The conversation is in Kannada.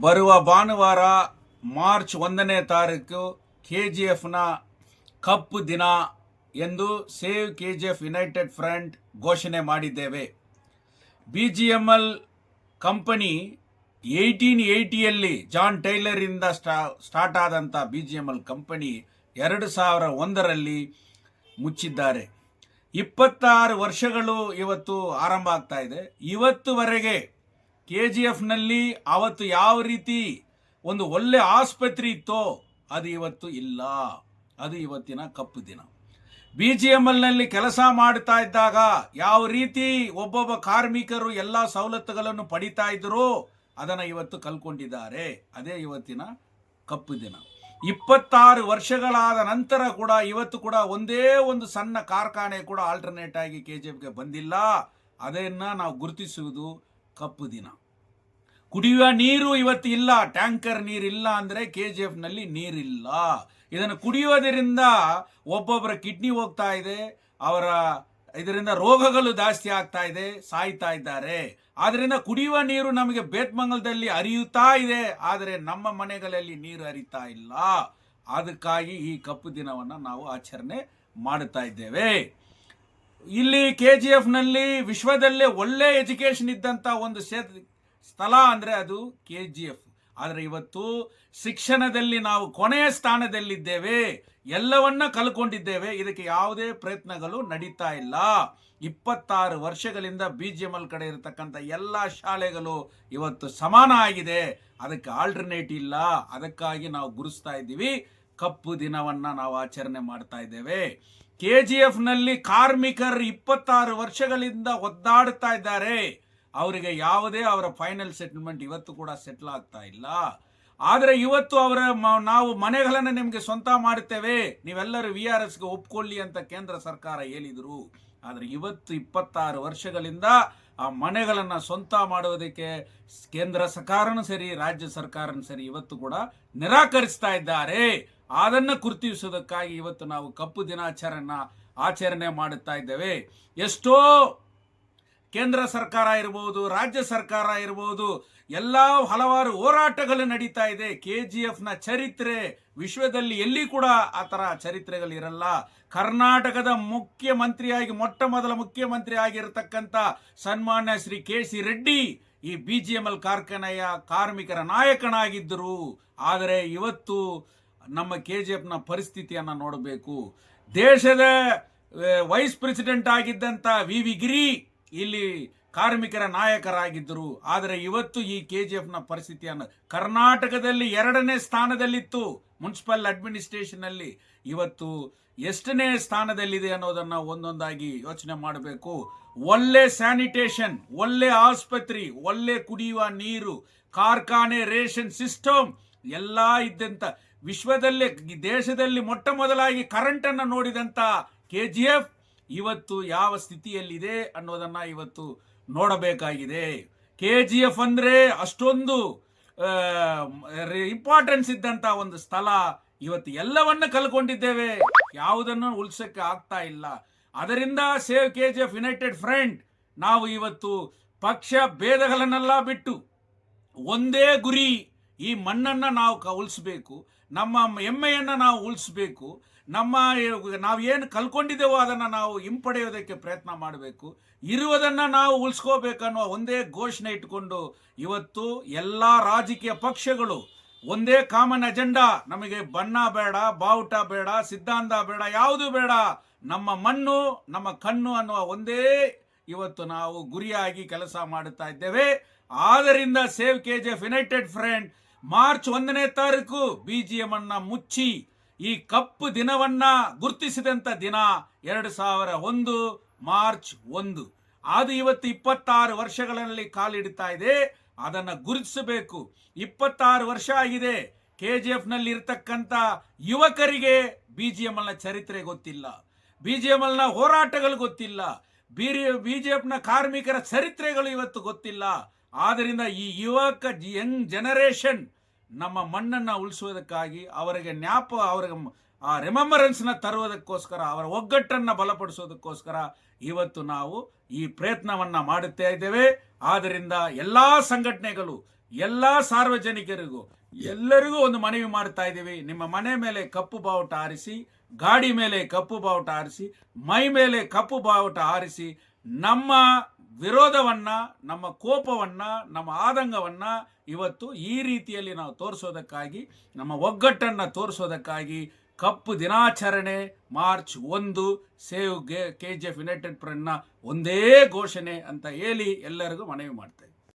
ಬರುವ ಭಾನುವಾರ ಮಾರ್ಚ್ 1ನೇ ತಾರೀಕು KGFನ ಕಪ್ ದಿನ ಎಂದು ಸೇವ್ KGF ಯುನೈಟೆಡ್ ಫ್ರಂಟ್ ಘೋಷಣೆ ಮಾಡಿದ್ದೇವೆ. BGML ಕಂಪನಿ 1880ಯಲ್ಲಿ ಜಾನ್ ಟೈಲರ್ ಇಂದ ಸ್ಟಾರ್ಟ್ ಆದಂಥ BGML ಕಂಪನಿ 2001ರಲ್ಲಿ ಮುಚ್ಚಿದ್ದಾರೆ. 26 ವರ್ಷಗಳು ಇವತ್ತು ಆರಂಭ ಆಗ್ತಾ ಇದೆ. ಇವತ್ತುವರೆಗೆ KGFನಲ್ಲಿ ಅವತ್ತು ಯಾವ ರೀತಿ ಒಂದು ಒಳ್ಳೆ ಆಸ್ಪತ್ರೆ ಇತ್ತೋ ಅದು ಇವತ್ತು ಇಲ್ಲ. ಅದು ಇವತ್ತಿನ ಕಪ್ಪು ದಿನ. BGMLನಲ್ಲಿ ಕೆಲಸ ಮಾಡ್ತಾ ಇದ್ದಾಗ ಯಾವ ರೀತಿ ಒಬ್ಬೊಬ್ಬ ಕಾರ್ಮಿಕರು ಎಲ್ಲ ಸವಲತ್ತುಗಳನ್ನು ಪಡಿತಾ ಇದ್ರು ಅದನ್ನು ಇವತ್ತು ಕಲ್ಕೊಂಡಿದ್ದಾರೆ. ಅದೇ ಇವತ್ತಿನ ಕಪ್ಪು ದಿನ. 26 ವರ್ಷಗಳಾದ ನಂತರ ಕೂಡ ಇವತ್ತು ಕೂಡ ಒಂದೇ ಒಂದು ಸಣ್ಣ ಕಾರ್ಖಾನೆ ಕೂಡ ಆಲ್ಟರ್ನೇಟ್ ಆಗಿ KGFಗೆ ಬಂದಿಲ್ಲ. ಅದನ್ನು ನಾವು ಗುರುತಿಸುವುದು ಕಪ್ಪು ದಿನ. ಕುಡಿಯುವ ನೀರು ಇವತ್ತು ಇಲ್ಲ. ಟ್ಯಾಂಕರ್ ನೀರಿಲ್ಲ ಅಂದರೆ KGFನಲ್ಲಿ ನೀರಿಲ್ಲ. ಇದನ್ನು ಕುಡಿಯೋದರಿಂದ ಒಬ್ಬೊಬ್ಬರ ಕಿಡ್ನಿ ಹೋಗ್ತಾ ಇದೆ, ಇದರಿಂದ ರೋಗಗಳು ಜಾಸ್ತಿ ಆಗ್ತಾ ಇದೆ, ಸಾಯ್ತಾ ಇದ್ದಾರೆ. ಆದ್ದರಿಂದ ಕುಡಿಯುವ ನೀರು ನಮಗೆ ಬೇತ್ಮಂಗಲದಲ್ಲಿ ಹರಿಯುತ್ತಾ ಇದೆ, ಆದರೆ ನಮ್ಮ ಮನೆಗಳಲ್ಲಿ ನೀರು ಹರಿತಾ ಇಲ್ಲ. ಅದಕ್ಕಾಗಿ ಈ ಕಪ್ಪು ದಿನವನ್ನು ನಾವು ಆಚರಣೆ ಮಾಡುತ್ತಾ ಇದ್ದೇವೆ. ಇಲ್ಲಿ KGFನಲ್ಲಿ ವಿಶ್ವದಲ್ಲೇ ಒಳ್ಳೆ ಎಜುಕೇಶನ್ ಇದ್ದಂಥ ಒಂದು ಸ್ಥಳ ಅಂದರೆ ಅದು KGF. ಆದರೆ ಇವತ್ತು ಶಿಕ್ಷಣದಲ್ಲಿ ನಾವು ಕೊನೆಯ ಸ್ಥಾನದಲ್ಲಿದ್ದೇವೆ. ಎಲ್ಲವನ್ನ ಕಲ್ಕೊಂಡಿದ್ದೇವೆ. ಇದಕ್ಕೆ ಯಾವುದೇ ಪ್ರಯತ್ನಗಳು ನಡೀತಾ ಇಲ್ಲ. 26 ವರ್ಷಗಳಿಂದ BGML ಕಡೆ ಇರತಕ್ಕಂಥ ಎಲ್ಲ ಶಾಲೆಗಳು ಇವತ್ತು ಸಮಾನ ಆಗಿದೆ. ಅದಕ್ಕೆ ಆಲ್ಟರ್ನೇಟ್ ಇಲ್ಲ. ಅದಕ್ಕಾಗಿ ನಾವು ಗುರುಸ್ತಾ ಇದ್ದೀವಿ. ಕಪ್ಪು ದಿನವನ್ನು ನಾವು ಆಚರಣೆ ಮಾಡ್ತಾ ಇದ್ದೇವೆ. KGFನಲ್ಲಿ ಕಾರ್ಮಿಕರು 26 ವರ್ಷಗಳಿಂದ ಒದ್ದಾಡ್ತಾ ಇದ್ದಾರೆ. ಅವರಿಗೆ ಯಾವುದೇ ಅವರ ಫೈನಲ್ ಸೆಟಲ್ಮೆಂಟ್ ಇವತ್ತು ಕೂಡ ಸೆಟ್ಲ್ ಆಗ್ತಾ ಇಲ್ಲ. ಆದರೆ ಇವತ್ತು ನಾವು ಮನೆಗಳನ್ನು ನಿಮಗೆ ಸ್ವಂತ ಮಾಡುತ್ತೇವೆ, ನೀವೆಲ್ಲರೂ VRSಗೆ ಒಪ್ಕೊಳ್ಳಿ ಅಂತ ಕೇಂದ್ರ ಸರ್ಕಾರ ಹೇಳಿದರು. ಆದರೆ ಇವತ್ತು 26 ವರ್ಷಗಳಿಂದ ಆ ಮನೆಗಳನ್ನು ಸ್ವಂತ ಮಾಡುವುದಕ್ಕೆ ಕೇಂದ್ರ ಸರ್ಕಾರನೂ ಸರಿ, ರಾಜ್ಯ ಸರ್ಕಾರನೂ ಸರಿ ಇವತ್ತು ಕೂಡ ನಿರಾಕರಿಸ್ತಾ ಇದ್ದಾರೆ. ಅದನ್ನು ಗುರುತಿಸುವುದಕ್ಕಾಗಿ ಇವತ್ತು ನಾವು ಕಪ್ಪು ಆಚರಣೆ ಮಾಡುತ್ತಾ ಇದ್ದೇವೆ. ಎಷ್ಟೋ ಕೇಂದ್ರ ಸರ್ಕಾರ ಇರಬಹುದು, ರಾಜ್ಯ ಸರ್ಕಾರ ಇರಬಹುದು, ಎಲ್ಲ ಹಲವಾರು ಹೋರಾಟಗಳು ನಡೀತಾ ಇದೆ. KGFನ ಚರಿತ್ರೆ ವಿಶ್ವದಲ್ಲಿ ಎಲ್ಲಿ ಕೂಡ ಆ ಥರ ಚರಿತ್ರೆಗಳಿರಲ್ಲ. ಕರ್ನಾಟಕದ ಮುಖ್ಯಮಂತ್ರಿಯಾಗಿ ಮೊಟ್ಟ ಮೊದಲ ಮುಖ್ಯಮಂತ್ರಿ ಆಗಿರತಕ್ಕಂಥ ಸನ್ಮಾನ್ಯ ಶ್ರೀ KC ರೆಡ್ಡಿ ಈ BGML ಕಾರ್ಖಾನೆಯ ಕಾರ್ಮಿಕರ ನಾಯಕನಾಗಿದ್ದರು. ಆದರೆ ಇವತ್ತು ನಮ್ಮ KGFನ ಪರಿಸ್ಥಿತಿಯನ್ನು ನೋಡಬೇಕು. ದೇಶದ ವೈಸ್ ಪ್ರೆಸಿಡೆಂಟ್ ಆಗಿದ್ದಂಥ VV ಗಿರಿ ಇಲ್ಲಿ ಕಾರ್ಮಿಕರ ನಾಯಕರಾಗಿದ್ದರು. ಆದರೆ ಇವತ್ತು ಈ KGFನ ಪರಿಸ್ಥಿತಿಯನ್ನು ಕರ್ನಾಟಕದಲ್ಲಿ 2ನೇ ಸ್ಥಾನದಲ್ಲಿತ್ತು ಮುನ್ಸಿಪಲ್ ಅಡ್ಮಿನಿಸ್ಟ್ರೇಷನ್ನಲ್ಲಿ. ಇವತ್ತು ಎಷ್ಟನೇ ಸ್ಥಾನದಲ್ಲಿದೆ ಅನ್ನೋದನ್ನು ಒಂದೊಂದಾಗಿ ಯೋಚನೆ ಮಾಡಬೇಕು. ಒಳ್ಳೆ ಸ್ಯಾನಿಟೇಷನ್, ಒಳ್ಳೆ ಆಸ್ಪತ್ರೆ, ಒಳ್ಳೆ ಕುಡಿಯುವ ನೀರು, ಕಾರ್ಖಾನೆ, ರೇಷನ್ ಸಿಸ್ಟಮ್ ಎಲ್ಲ ಇದ್ದಂಥ ವಿಶ್ವದಲ್ಲೇ ದೇಶದಲ್ಲಿ ಮೊಟ್ಟ ಮೊದಲಾಗಿ ಕರೆಂಟನ್ನು ನೋಡಿದಂಥ KGF ಇವತ್ತು ಯಾವ ಸ್ಥಿತಿಯಲ್ಲಿದೆ ಅನ್ನೋದನ್ನು ಇವತ್ತು ನೋಡಬೇಕಾಗಿದೆ. KGF ಅಂದರೆ ಅಷ್ಟೊಂದು ಇಂಪಾರ್ಟೆನ್ಸ್ ಇದ್ದಂಥ ಒಂದು ಸ್ಥಳ. ಇವತ್ತು ಎಲ್ಲವನ್ನ ಕಲ್ಕೊಂಡಿದ್ದೇವೆ, ಯಾವುದನ್ನು ಉಳಿಸೋಕ್ಕೆ ಆಗ್ತಾ ಇಲ್ಲ. ಅದರಿಂದ ಸೇವ್ KGF ಯುನೈಟೆಡ್ ಫ್ರಂಟ್ ನಾವು ಇವತ್ತು ಪಕ್ಷ ಭೇದಗಳನ್ನೆಲ್ಲ ಬಿಟ್ಟು ಒಂದೇ ಗುರಿ, ಈ ಮಣ್ಣನ್ನು ನಾವು ಉಳಿಸ್ಬೇಕು, ನಮ್ಮ ಹೆಮ್ಮೆಯನ್ನು ನಾವು ಉಳಿಸ್ಬೇಕು, ನಾವೇನು ಕಲ್ಕೊಂಡಿದ್ದೇವೋ ಅದನ್ನು ನಾವು ಹಿಂಪಡೆಯೋದಕ್ಕೆ ಪ್ರಯತ್ನ ಮಾಡಬೇಕು, ಇರುವುದನ್ನು ನಾವು ಉಳಿಸ್ಕೋಬೇಕನ್ನೋ ಒಂದೇ ಘೋಷಣೆ ಇಟ್ಕೊಂಡು ಇವತ್ತು ಎಲ್ಲ ರಾಜಕೀಯ ಪಕ್ಷಗಳು ಒಂದೇ ಕಾಮನ್ ಅಜೆಂಡಾ. ನಮಗೆ ಬಣ್ಣ ಬೇಡ, ಬಾವುಟ ಬೇಡ, ಸಿದ್ಧಾಂತ ಬೇಡ, ಯಾವುದು ಬೇಡ, ನಮ್ಮ ಮಣ್ಣು ನಮ್ಮ ಕಣ್ಣು ಅನ್ನುವ ಒಂದೇ ಇವತ್ತು ನಾವು ಗುರಿಯಾಗಿ ಕೆಲಸ ಮಾಡುತ್ತಾ ಇದ್ದೇವೆ. ಆದ್ದರಿಂದ Save KGF United Front March 1ನೇ ತಾರೀಕು BGMLನ ಮುಚ್ಚಿ ಈ ಕಪ್ಪು ದಿನವನ್ನ ಗುರುತಿಸಿದಂಥ ದಿನ 2001 ಮಾರ್ಚ್ 1. ಅದು ಇವತ್ತು 26 ವರ್ಷಗಳಲ್ಲಿ ಕಾಲಿಡ್ತಾ ಇದೆ. ಅದನ್ನು ಗುರುತಿಸಬೇಕು. 26 ವರ್ಷ ಆಗಿದೆ. KGFನಲ್ಲಿ ಇರ್ತಕ್ಕಂಥ ಯುವಕರಿಗೆ BGMLನ ಚರಿತ್ರೆ ಗೊತ್ತಿಲ್ಲ, BGMLನ ಹೋರಾಟಗಳು ಗೊತ್ತಿಲ್ಲ, BGFನ ಕಾರ್ಮಿಕರ ಚರಿತ್ರೆಗಳು ಇವತ್ತು ಗೊತ್ತಿಲ್ಲ. ಆದ್ದರಿಂದ ಈ ಯಂಗ್ ಜನರೇಷನ್ ನಮ್ಮ ಮಣ್ಣನ್ನು ಉಳಿಸುವುದಕ್ಕಾಗಿ ಅವರಿಗೆ ರಿಮೆಂಬರೆನ್ಸ್ನ ತರುವುದಕ್ಕೋಸ್ಕರ, ಅವರ ಒಗ್ಗಟ್ಟನ್ನು ಬಲಪಡಿಸೋದಕ್ಕೋಸ್ಕರ ಇವತ್ತು ನಾವು ಈ ಪ್ರಯತ್ನವನ್ನು ಮಾಡುತ್ತಾ ಇದ್ದೇವೆ. ಆದ್ದರಿಂದ ಎಲ್ಲ ಸಂಘಟನೆಗಳು ಎಲ್ಲ ಸಾರ್ವಜನಿಕರಿಗೂ ಎಲ್ಲರಿಗೂ ಒಂದು ಮನವಿ ಮಾಡ್ತಾ ಇದ್ದೀವಿ. ನಿಮ್ಮ ಮನೆ ಮೇಲೆ ಕಪ್ಪು ಬಾವುಟ ಹಾರಿಸಿ, ಗಾಡಿ ಮೇಲೆ ಕಪ್ಪು ಬಾವುಟ ಹಾರಿಸಿ, ಮೈ ಮೇಲೆ ಕಪ್ಪು ಬಾವುಟ ಹಾರಿಸಿ ನಮ್ಮ ವಿರೋಧವನ್ನ, ನಮ್ಮ ಕೋಪವನ್ನ, ನಮ್ಮ ಆದಂಗವನ್ನ ಇವತ್ತು ಈ ರೀತಿಯಲ್ಲಿ ನಾವು ತೋರಿಸೋದಕ್ಕಾಗಿ, ನಮ್ಮ ಒಗ್ಗಟ್ಟನ್ನು ತೋರಿಸೋದಕ್ಕಾಗಿ ಕಪ್ಪು ದಿನಾಚರಣೆ ಮಾರ್ಚ್ 1 ಸೇವ್ KGF ಯುನೈಟೆಡ್ ಫ್ರಂಟ್ನ ಒಂದೇ ಘೋಷಣೆ ಅಂತ ಹೇಳಿ ಎಲ್ಲರಿಗೂ ಮನವಿ ಮಾಡ್ತಾ ಇದ್ದೀವಿ.